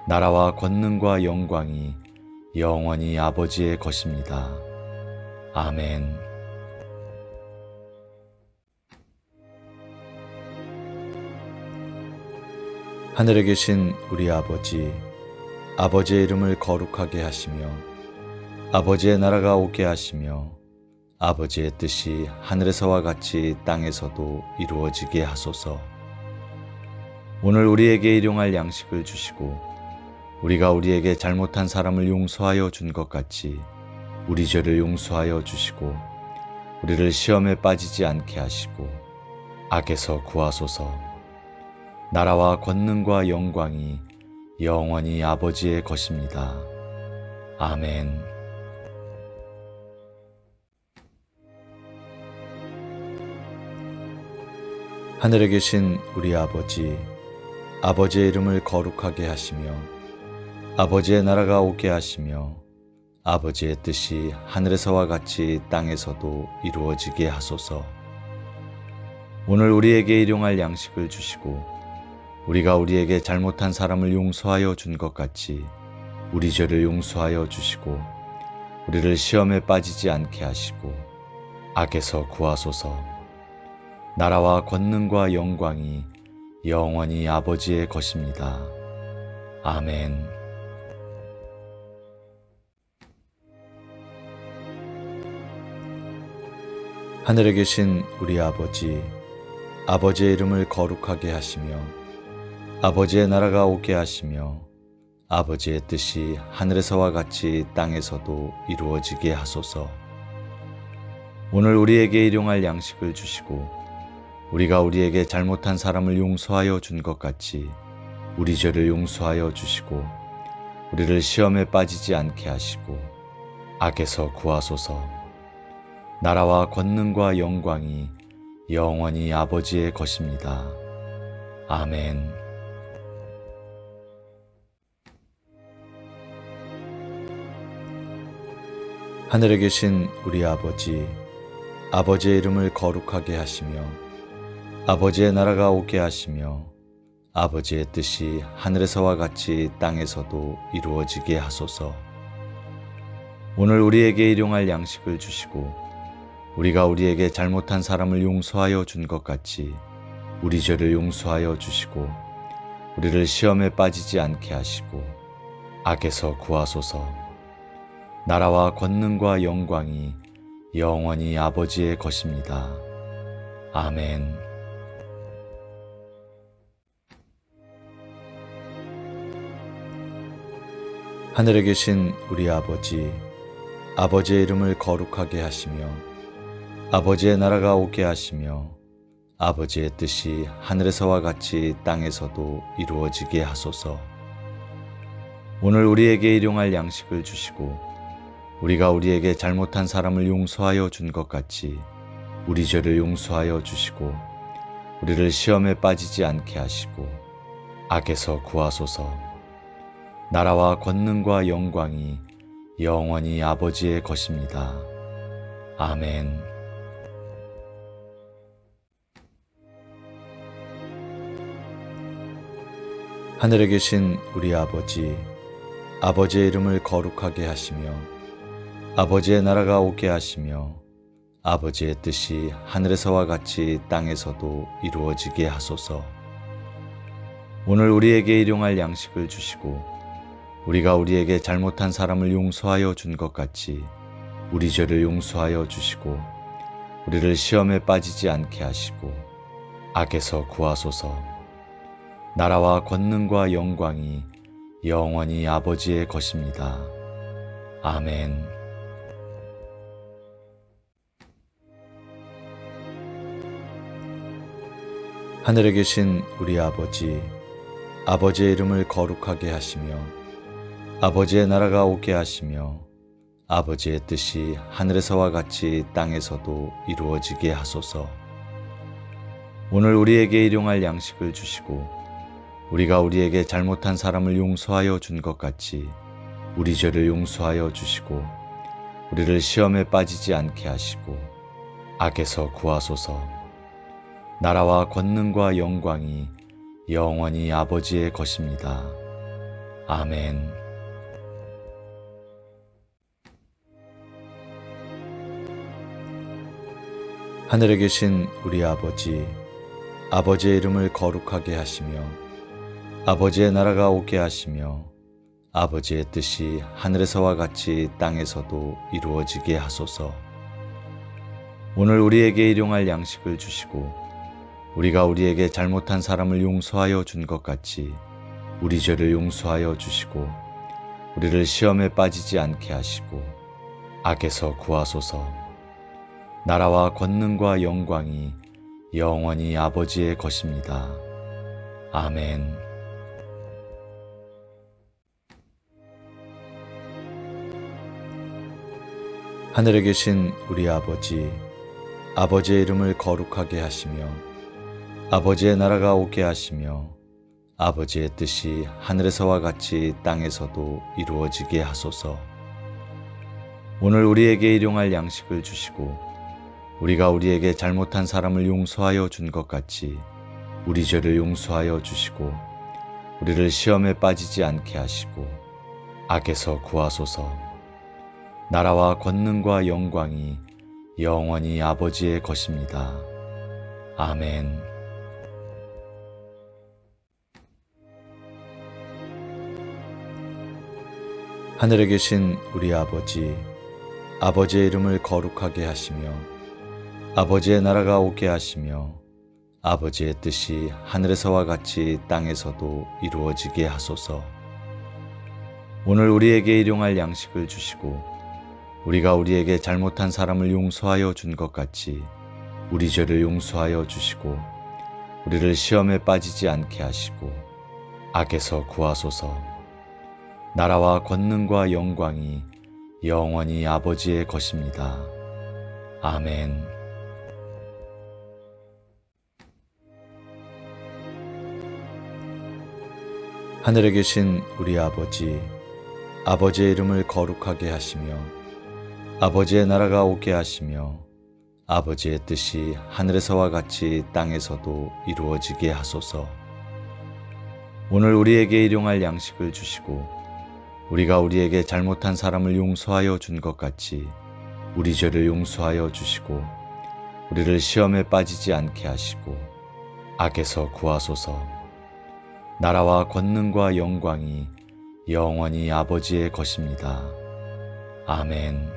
나라와 권능과 영광이 영원히 아버지의 것입니다. 아멘. 하늘에 계신 우리 아버지, 아버지의 이름을 거룩하게 하시며 아버지의 나라가 오게 하시며 아버지의 뜻이 하늘에서와 같이 땅에서도 이루어지게 하소서. 오늘 우리에게 일용할 양식을 주시고 우리가 우리에게 잘못한 사람을 용서하여 준 것 같이 우리 죄를 용서하여 주시고 우리를 시험에 빠지지 않게 하시고 악에서 구하소서. 나라와 권능과 영광이 영원히 아버지의 것입니다. 아멘. 하늘에 계신 우리 아버지, 아버지의 이름을 거룩하게 하시며 아버지의 나라가 오게 하시며 아버지의 뜻이 하늘에서와 같이 땅에서도 이루어지게 하소서. 오늘 우리에게 일용할 양식을 주시고 우리가 우리에게 잘못한 사람을 용서하여 준 것 같이 우리 죄를 용서하여 주시고 우리를 시험에 빠지지 않게 하시고 악에서 구하소서. 나라와 권능과 영광이 영원히 아버지의 것입니다. 아멘. 하늘에 계신 우리 아버지, 아버지의 이름을 거룩하게 하시며 아버지의 나라가 오게 하시며 아버지의 뜻이 하늘에서와 같이 땅에서도 이루어지게 하소서. 오늘 우리에게 일용할 양식을 주시고 우리가 우리에게 잘못한 사람을 용서하여 준 것 같이 우리 죄를 용서하여 주시고 우리를 시험에 빠지지 않게 하시고 악에서 구하소서. 나라와 권능과 영광이 영원히 아버지의 것입니다. 아멘. 하늘에 계신 우리 아버지, 아버지의 이름을 거룩하게 하시며 아버지의 나라가 오게 하시며 아버지의 뜻이 하늘에서와 같이 땅에서도 이루어지게 하소서. 오늘 우리에게 일용할 양식을 주시고 우리가 우리에게 잘못한 사람을 용서하여 준 것 같이 우리 죄를 용서하여 주시고 우리를 시험에 빠지지 않게 하시고 악에서 구하소서. 나라와 권능과 영광이 영원히 아버지의 것입니다. 아멘. 하늘에 계신 우리 아버지, 아버지의 이름을 거룩하게 하시며 아버지의 나라가 오게 하시며 아버지의 뜻이 하늘에서와 같이 땅에서도 이루어지게 하소서. 오늘 우리에게 일용할 양식을 주시고 우리가 우리에게 잘못한 사람을 용서하여 준 것 같이 우리 죄를 용서하여 주시고 우리를 시험에 빠지지 않게 하시고 악에서 구하소서. 나라와 권능과 영광이 영원히 아버지의 것입니다. 아멘. 하늘에 계신 우리 아버지, 아버지의 이름을 거룩하게 하시며 아버지의 나라가 오게 하시며 아버지의 뜻이 하늘에서와 같이 땅에서도 이루어지게 하소서. 오늘 우리에게 일용할 양식을 주시고 우리가 우리에게 잘못한 사람을 용서하여 준 것 같이 우리 죄를 용서하여 주시고 우리를 시험에 빠지지 않게 하시고 악에서 구하소서. 나라와 권능과 영광이 영원히 아버지의 것입니다. 아멘. 하늘에 계신 우리 아버지, 아버지의 이름을 거룩하게 하시며 아버지의 나라가 오게 하시며 아버지의 뜻이 하늘에서와 같이 땅에서도 이루어지게 하소서. 오늘 우리에게 일용할 양식을 주시고 우리가 우리에게 잘못한 사람을 용서하여 준 것 같이 우리 죄를 용서하여 주시고 우리를 시험에 빠지지 않게 하시고 악에서 구하소서. 나라와 권능과 영광이 영원히 아버지의 것입니다. 아멘. 하늘에 계신 우리 아버지, 아버지의 이름을 거룩하게 하시며 아버지의 나라가 오게 하시며 아버지의 뜻이 하늘에서와 같이 땅에서도 이루어지게 하소서. 오늘 우리에게 일용할 양식을 주시고 우리가 우리에게 잘못한 사람을 용서하여 준 것 같이 우리 죄를 용서하여 주시고 우리를 시험에 빠지지 않게 하시고 악에서 구하소서. 나라와 권능과 영광이 영원히 아버지의 것입니다. 아멘. 하늘에 계신 우리 아버지, 아버지의 이름을 거룩하게 하시며 아버지의 나라가 오게 하시며 아버지의 뜻이 하늘에서와 같이 땅에서도 이루어지게 하소서. 오늘 우리에게 일용할 양식을 주시고 우리가 우리에게 잘못한 사람을 용서하여 준 것 같이 우리 죄를 용서하여 주시고 우리를 시험에 빠지지 않게 하시고 악에서 구하소서. 나라와 권능과 영광이 영원히 아버지의 것입니다. 아멘. 하늘에 계신 우리 아버지, 아버지의 이름을 거룩하게 하시며 아버지의 나라가 오게 하시며 아버지의 뜻이 하늘에서와 같이 땅에서도 이루어지게 하소서. 오늘 우리에게 일용할 양식을 주시고 우리가 우리에게 잘못한 사람을 용서하여 준 것 같이 우리 죄를 용서하여 주시고 우리를 시험에 빠지지 않게 하시고 악에서 구하소서. 나라와 권능과 영광이 영원히 아버지의 것입니다. 아멘. 하늘에 계신 우리 아버지, 아버지의 이름을 거룩하게 하시며 아버지의 나라가 오게 하시며 아버지의 뜻이 하늘에서와 같이 땅에서도 이루어지게 하소서. 오늘 우리에게 일용할 양식을 주시고 우리가 우리에게 잘못한 사람을 용서하여 준 것 같이 우리 죄를 용서하여 주시고 우리를 시험에 빠지지 않게 하시고 악에서 구하소서. 나라와 권능과 영광이 영원히 아버지의 것입니다. 아멘.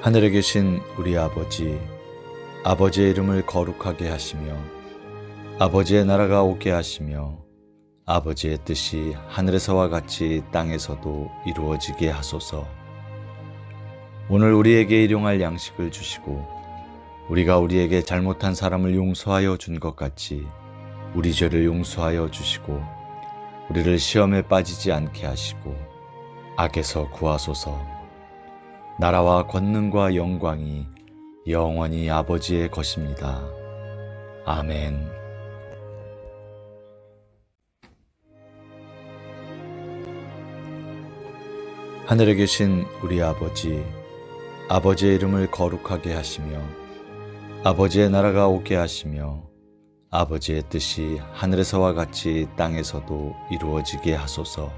하늘에 계신 우리 아버지, 아버지의 이름을 거룩하게 하시며 아버지의 나라가 오게 하시며 아버지의 뜻이 하늘에서와 같이 땅에서도 이루어지게 하소서. 오늘 우리에게 일용할 양식을 주시고 우리가 우리에게 잘못한 사람을 용서하여 준 것 같이 우리 죄를 용서하여 주시고 우리를 시험에 빠지지 않게 하시고 악에서 구하소서. 나라와 권능과 영광이 영원히 아버지의 것입니다. 아멘. 하늘에 계신 우리 아버지, 아버지의 이름을 거룩하게 하시며 아버지의 나라가 오게 하시며 아버지의 뜻이 하늘에서와 같이 땅에서도 이루어지게 하소서.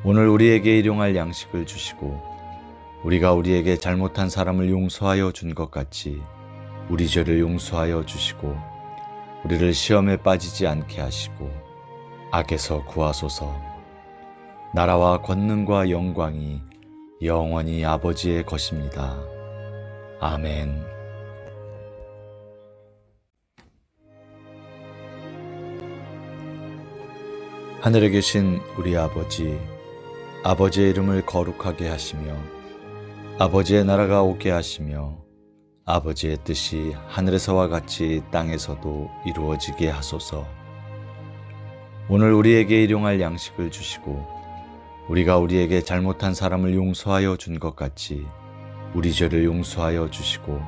오늘 우리에게 일용할 양식을 주시고 우리가 우리에게 잘못한 사람을 용서하여 준 것 같이 우리 죄를 용서하여 주시고 우리를 시험에 빠지지 않게 하시고 악에서 구하소서. 나라와 권능과 영광이 영원히 아버지의 것입니다. 아멘. 하늘에 계신 우리 아버지, 아버지의 이름을 거룩하게 하시며 아버지의 나라가 오게 하시며 아버지의 뜻이 하늘에서와 같이 땅에서도 이루어지게 하소서. 오늘 우리에게 일용할 양식을 주시고 우리가 우리에게 잘못한 사람을 용서하여 준 것 같이 우리 죄를 용서하여 주시고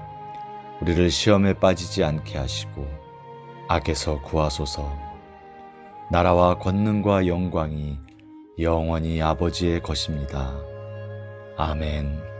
우리를 시험에 빠지지 않게 하시고 악에서 구하소서. 나라와 권능과 영광이 영원히 아버지의 것입니다. 아멘.